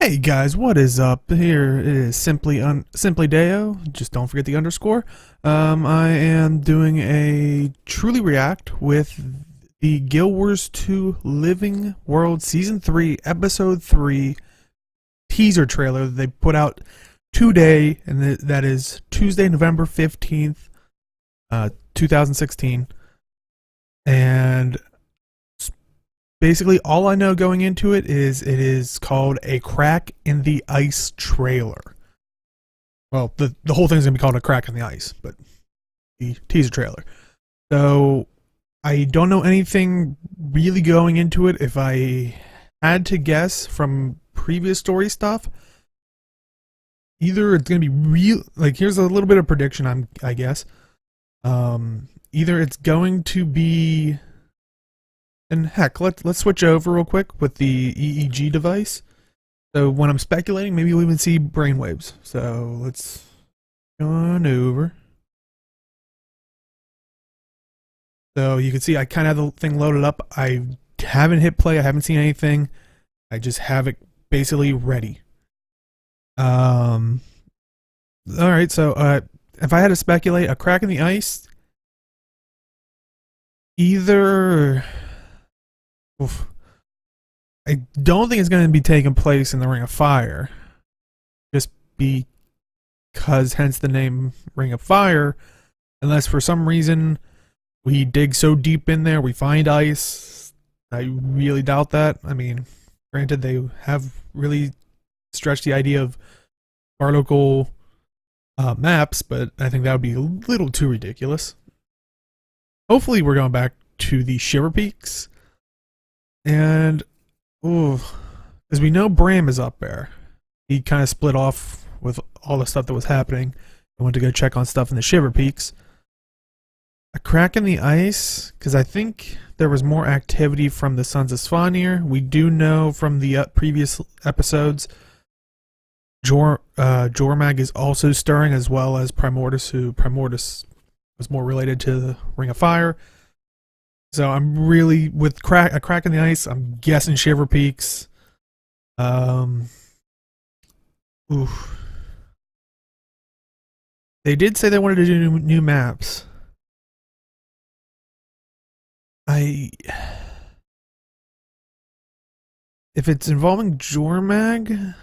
Hey guys, what is up? Here it is Simply Deo. Just don't forget the underscore. I am doing a Truly React with the Guild Wars 2 Living World Season 3 Episode 3 teaser trailer that they put out today, and that is Tuesday, November 15th, 2016. And basically, all I know going into it is called a Crack in the Ice trailer. Well, the whole thing is going to be called a Crack in the Ice, but the teaser trailer. So, I don't know anything really going into it. If I had to guess from previous story stuff, either it's going to be real, like here's a little bit of prediction, I guess. Either it's going to be, and heck, let's switch over real quick with the EEG device. So when I'm speculating, maybe we'll even see brainwaves. So let's go on over. So you can see I kind of have the thing loaded up. I haven't hit play. I haven't seen anything. I just have it basically ready. All right. So if I had to speculate, a Crack in the Ice, either. Oof. I don't think it's going to be taking place in the Ring of Fire, just because, hence the name Ring of Fire, unless for some reason we dig so deep in there we find ice. I really doubt that. I mean, granted, they have really stretched the idea of our local maps, but I think that would be a little too ridiculous. Hopefully we're going back to the Shiver Peaks. And, as we know, Bram is up there. He kind of split off with all the stuff that was happening. I went to go check on stuff in the Shiver Peaks. A Crack in the Ice, because I think there was more activity from the Sons of Svanir. We do know from the previous episodes, Jormag is also stirring, as well as Primordus, who Primordus was more related to the Ring of Fire. So I'm really, with a Crack in the Ice, I'm guessing Shiver Peaks. They did say they wanted to do new maps. If it's involving Jormag,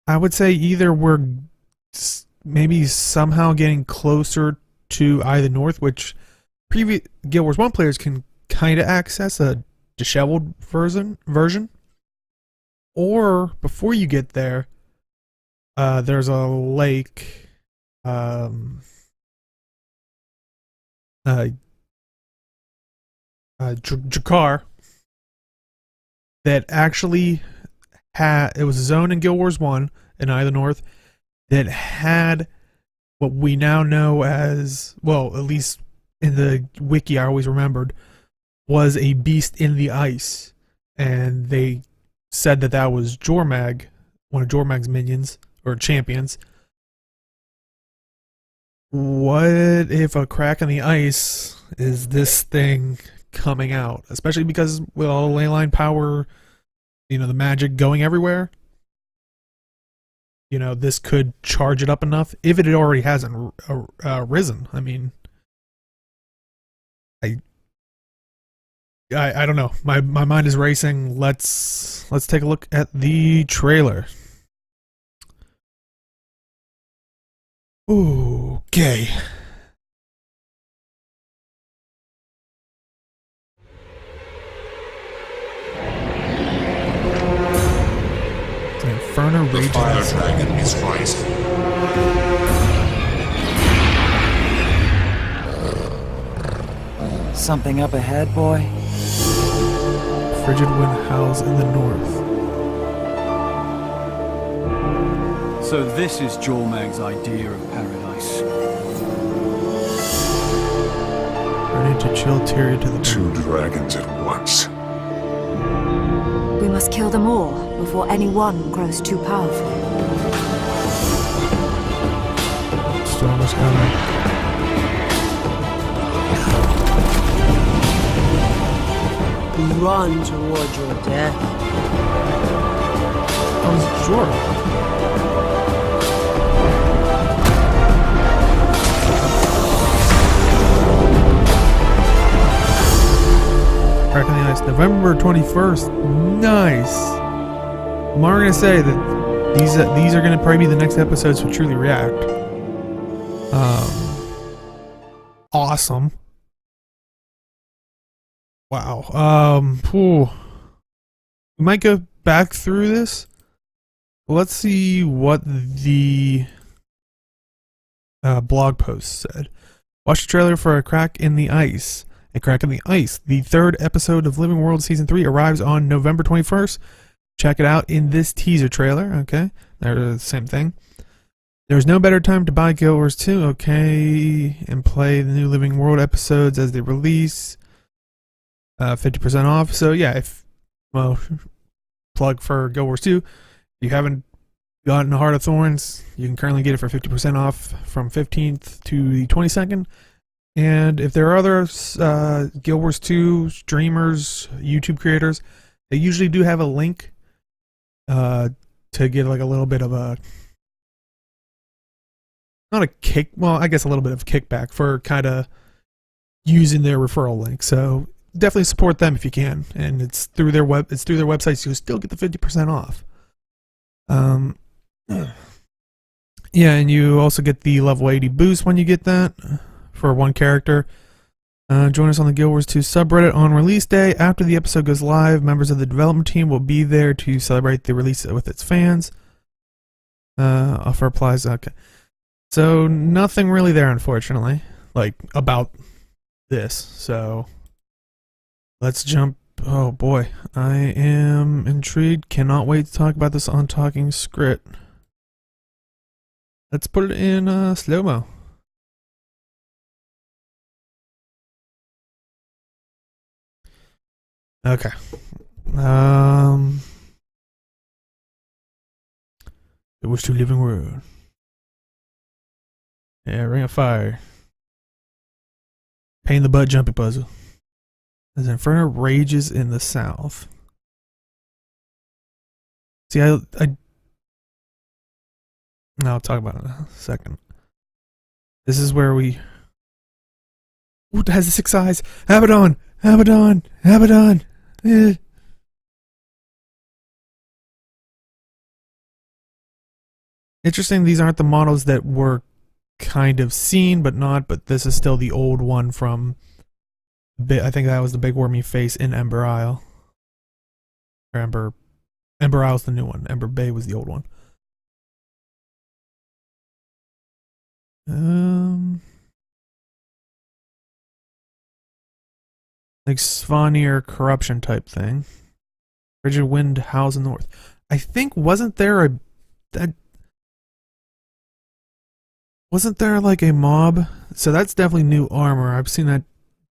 I would say either we're maybe somehow getting closer to Eye of the North, which previous Guild Wars 1 players can kind of access a disheveled version. Or before you get there, there's a lake, Jakar, that actually it was a zone in Guild Wars 1 in Eye of the North that had what we now know as, well, at least in the wiki I always remembered, was a beast in the ice. And they said that that was Jormag, one of Jormag's minions, or champions. What if a Crack in the Ice is this thing coming out? Especially because with all the leyline power, the magic going everywhere, this could charge it up enough, if it already hasn't risen. I mean, I don't know. My mind is racing. Let's take a look at the trailer. Okay. Inferno The rages. fire dragon is rising. Something up ahead, boy? Frigid wind howls in the north. So this is Jormag's idea of paradise. Ready to chill Tyria to the Two dragons at once. We must kill them all before any one grows too powerful. storm is coming. run toward your death. Oh, sure. Crack in the Ice, November 21st. Nice. I'm already gonna say that these are gonna probably be the next episodes for Truly React. Awesome. Wow. We might go back through this. Let's see what the blog post said. Watch the trailer for A Crack in the Ice. A Crack in the Ice. The third episode of Living World Season 3 arrives on November 21st. Check it out in this teaser trailer. Okay. They're the same thing. There's no better time to buy Guild Wars 2. Okay. And play the new Living World episodes as they release. 50% off. So yeah, plug for Guild Wars 2. If you haven't gotten Heart of Thorns, you can currently get it for 50% off from 15th to the 22nd. And if there are other Guild Wars 2 streamers, YouTube creators, they usually do have a link to give like a little bit of a, not a kick, well, I guess a little bit of kickback for kind of using their referral link. So definitely support them if you can. And it's through their website, so you'll still get the 50% off. Yeah, and you also get the level 80 boost when you get that. For one character. Join us on the Guild Wars 2 subreddit on release day. After the episode goes live, members of the development team will be there to celebrate the release with its fans. Offer applies. Okay. So nothing really there, unfortunately, like about this. So let's jump. Oh boy, I am intrigued. Cannot wait to talk about this on Talking Script. Let's put it in slow-mo. Okay. It was to Living World. Yeah, Ring of Fire. Pain in the butt jumping puzzle. As Inferno rages in the south. See, I'll talk about it in a second. This is where we. Ooh, it has the 6 eyes. Abaddon. Eh. Interesting, these aren't the models that were kind of seen, but this is still the old one from, I think that was the big wormy face in Ember Isle. Or Ember Isle's the new one. Ember Bay was the old one. Like Svanir corruption type thing. Frigid wind howls in the north. I think wasn't there like a mob? So that's definitely new armor. I've seen that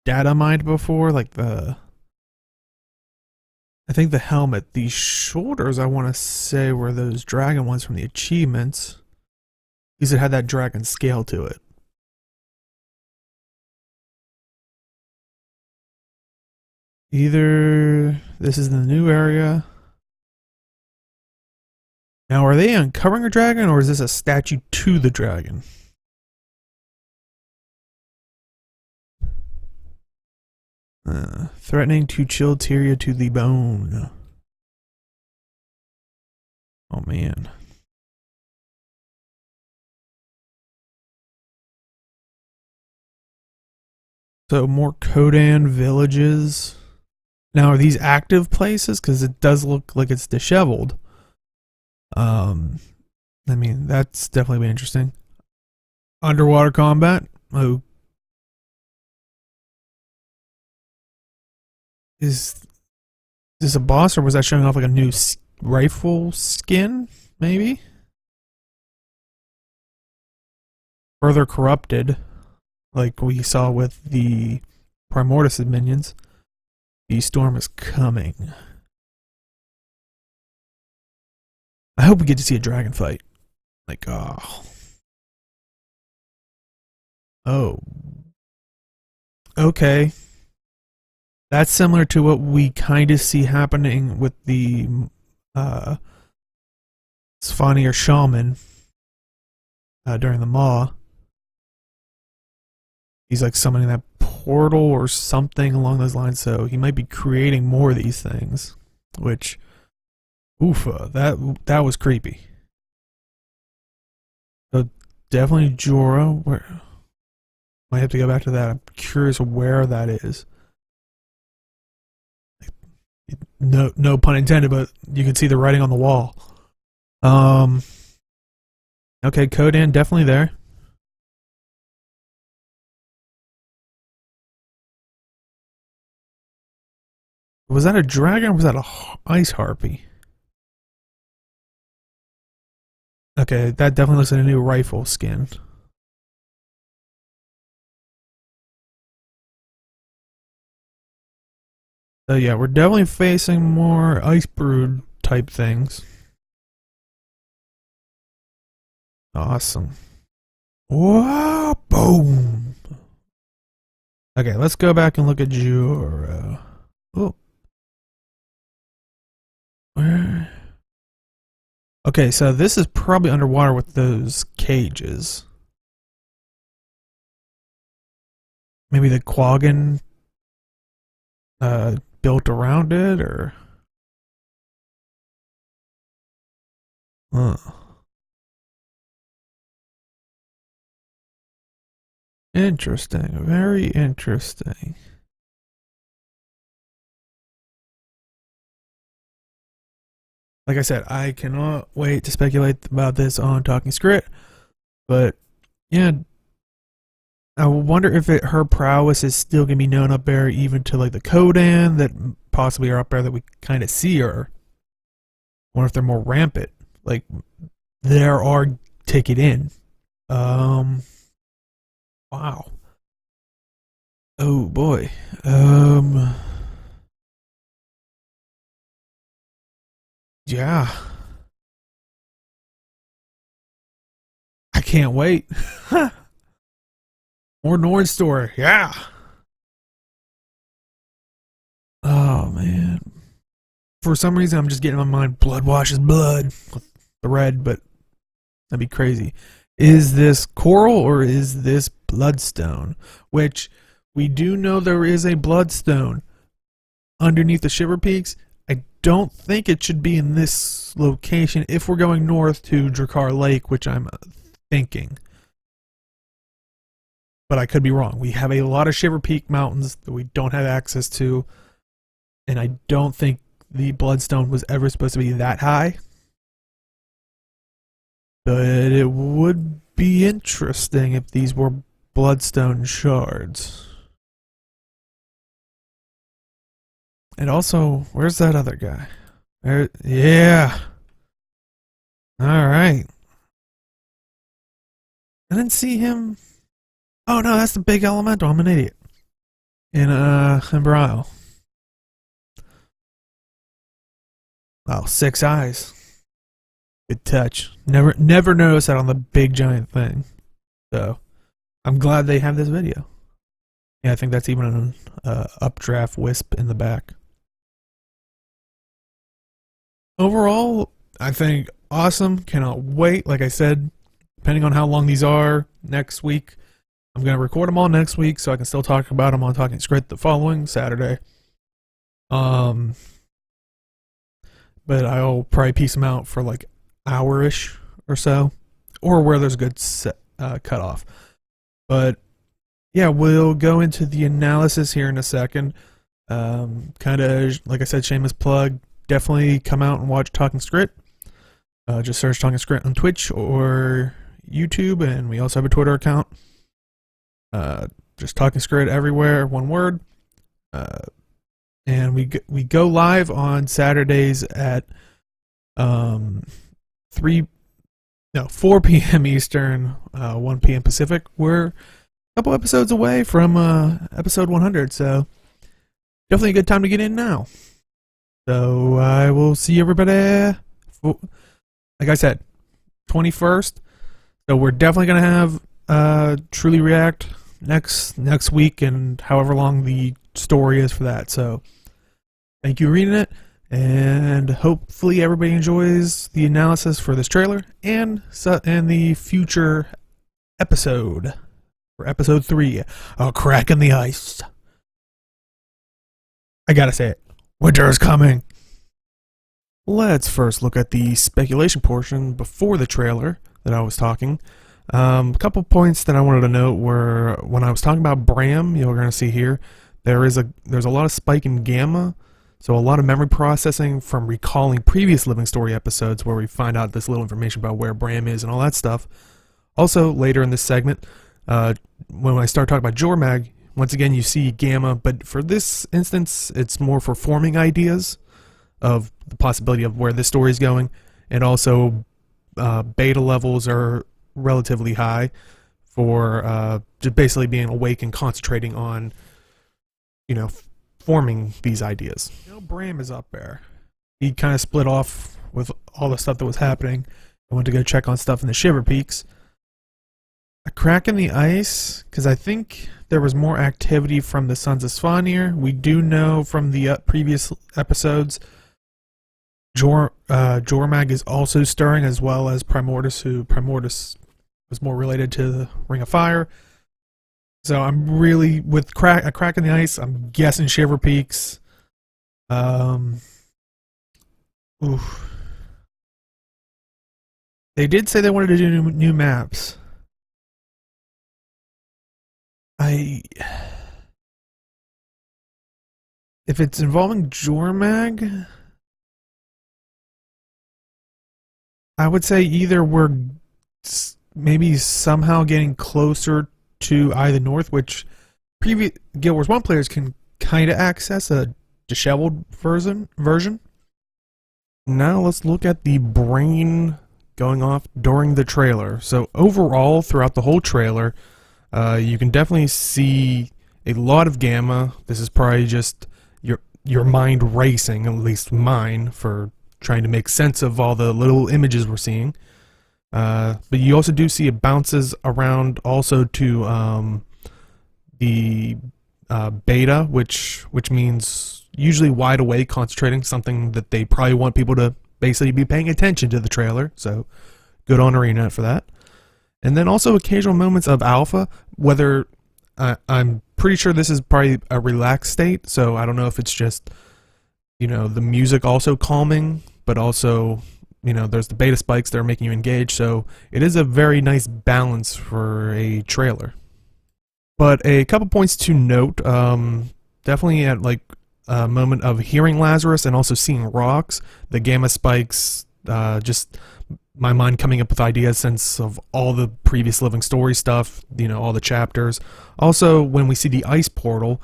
data mined before, like I think the helmet, the shoulders I want to say were those dragon ones from the achievements. Because it had that dragon scale to it. Either this is the new area. Now, are they uncovering a dragon, or is this a statue to the dragon? Threatening to chill Tyria to the bone. Oh, man. So, more Kodan villages. Now, are these active places? Because it does look like it's disheveled. I mean, that's definitely been interesting. Underwater combat. Oh. Is this a boss, or was that showing off like a new rifle skin? Maybe? Further corrupted. Like we saw with the Primordius minions. The storm is coming. I hope we get to see a dragon fight. Like, oh. Oh. Okay. That's similar to what we kind of see happening with the Svanir shaman during the Maw. He's like summoning that portal or something along those lines, so he might be creating more of these things, which, oofa, that was creepy. So definitely Jorah. Where might have to go back to that. I'm curious where that is. No pun intended, but you can see the writing on the wall. Okay, Kodan definitely there. Was that a dragon or was that a ice harpy? Okay, that definitely looks like a new rifle skin. So yeah, we're definitely facing more ice brood type things. Awesome. Whoa, boom. Okay, let's go back and look at Jorah. Oh. Where? Okay, so this is probably underwater with those cages. Maybe the Quaggan built around it, or... Interesting. Very interesting. Like I said, I cannot wait to speculate about this on Talking Script. But, yeah, I wonder if her prowess is still going to be known up there even to, like, the Kodan that possibly are up there that we kind of see her. I wonder if they're more rampant. Like, there are take it in. Wow. Oh, boy. Yeah. I can't wait. More Nord Store. Yeah. Oh, man. For some reason, I'm just getting in my mind, blood washes blood with the red, but that'd be crazy. Is this coral or is this bloodstone? Which we do know there is a bloodstone underneath the Shiver Peaks. I don't think it should be in this location if we're going north to Drakkar Lake, which I'm thinking. But I could be wrong. We have a lot of Shiver Peak mountains that we don't have access to, and I don't think the bloodstone was ever supposed to be that high. But it would be interesting if these were bloodstone shards. And also, where's that other guy? There, yeah. Alright. I didn't see him. Oh no, that's the big elemental. I'm an idiot. In Embrile. Oh, 6 eyes. Good touch. Never noticed that on the big giant thing. So, I'm glad they have this video. Yeah, I think that's even an updraft wisp in the back. Overall, I think awesome. Cannot wait. Like I said, depending on how long these are next week, I'm going to record them all next week so I can still talk about them on Talking Script the following Saturday. But I'll probably piece them out for like hour-ish or so, or where there's a good cutoff. But yeah, we'll go into the analysis here in a second. Kind of, like I said, shameless plug. Definitely come out and watch Talking Script. Just search Talking Script on Twitch or YouTube, and we also have a Twitter account. Just Talking Script everywhere, one word. And we go live on Saturdays at 4 p.m. Eastern, 1 p.m. Pacific. We're a couple episodes away from episode 100, so definitely a good time to get in now. So I will see everybody, like I said, 21st. So we're definitely going to have Truly React next week, and however long the story is for that. So thank you for reading it, and hopefully everybody enjoys the analysis for this trailer and the future episode for episode 3, A Crack in the Ice. I gotta say it, winter is coming. Let's first look at the speculation portion before the trailer that I was talking. A couple points that I wanted to note were when I was talking about Bram, you're going to see here, there's a lot of spike in gamma, so a lot of memory processing from recalling previous Living Story episodes where we find out this little information about where Bram is and all that stuff. Also, later in this segment, when I start talking about Jormag, once again you see gamma, but for this instance, it's more for forming ideas of the possibility of where this story is going, and also beta levels are relatively high for just basically being awake and concentrating on, forming these ideas. Bram is up there. He kind of split off with all the stuff that was happening. I went to go check on stuff in the Shiver Peaks. A Crack in the Ice, because I think there was more activity from the Sons of Svanir. We do know from the previous episodes Jormag is also stirring, as well as Primordus, who Primordus was more related to the Ring of Fire. So I'm really, with A Crack in the Ice, I'm guessing Shiver Peaks. Oof. They did say they wanted to do new maps. If it's involving Jormag, I would say either we're maybe somehow getting closer to Eye of the North, which previous Guild Wars 1 players can kind of access a disheveled version. Now let's look at the brain going off during the trailer. So overall, throughout the whole trailer, you can definitely see a lot of gamma. This is probably just your mind racing, at least mine, for trying to make sense of all the little images we're seeing. But you also do see it bounces around also to the beta, which means usually wide awake, concentrating, something that they probably want people to basically be paying attention to the trailer. So good on Arena for that. And then also occasional moments of alpha, whether I'm pretty sure this is probably a relaxed state, so I don't know if it's just, the music also calming, but also, there's the beta spikes that are making you engage, so it is a very nice balance for a trailer. But a couple points to note, definitely at a moment of hearing Lazarus and also seeing rocks, the gamma spikes, just my mind coming up with ideas since of all the previous Living Story stuff, all the chapters. Also, when we see the ice portal,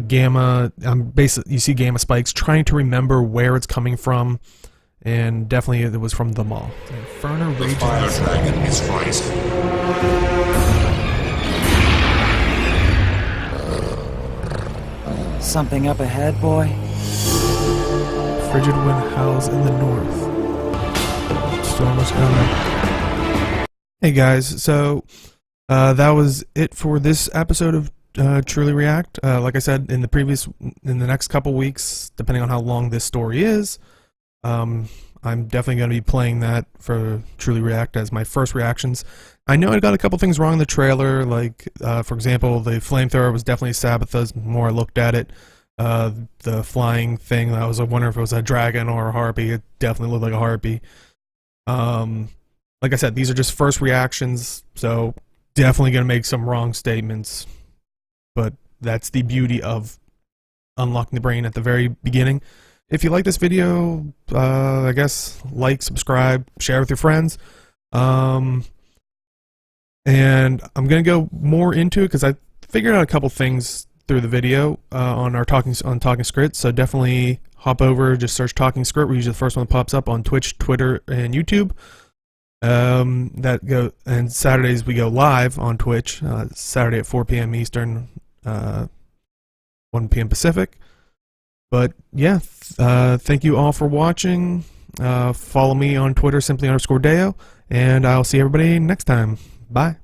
gamma, basically you see gamma spikes trying to remember where it's coming from, and definitely it was from the mall. Inferno The rages. fire dragon is rising. Something up ahead, boy? Frigid wind howls in the north. Storm is coming. Hey guys, so that was it for this episode of Truly React. Like I said, in the next couple weeks, depending on how long this story is, I'm definitely going to be playing that for Truly React as my first reactions. I know I got a couple things wrong in the trailer, like, for example, the flamethrower was definitely Sabbatha's. The more I looked at it, the flying thing, I was wondering if it was a dragon or a harpy. It definitely looked like a harpy. Like I said, these are just first reactions, so definitely going to make some wrong statements, but that's the beauty of unlocking the brain at the very beginning. If you like this video, I guess like, subscribe, share with your friends. And I'm gonna go more into it because I figured out a couple things through the video on Talking Script. So definitely hop over, just search Talking Script. We're usually the first one that pops up on Twitch, Twitter, and YouTube. And Saturdays we go live on Twitch. Saturday at 4 p.m. Eastern, 1 p.m. Pacific. But yeah, thank you all for watching. Follow me on Twitter, simply_Deo, and I'll see everybody next time. Bye.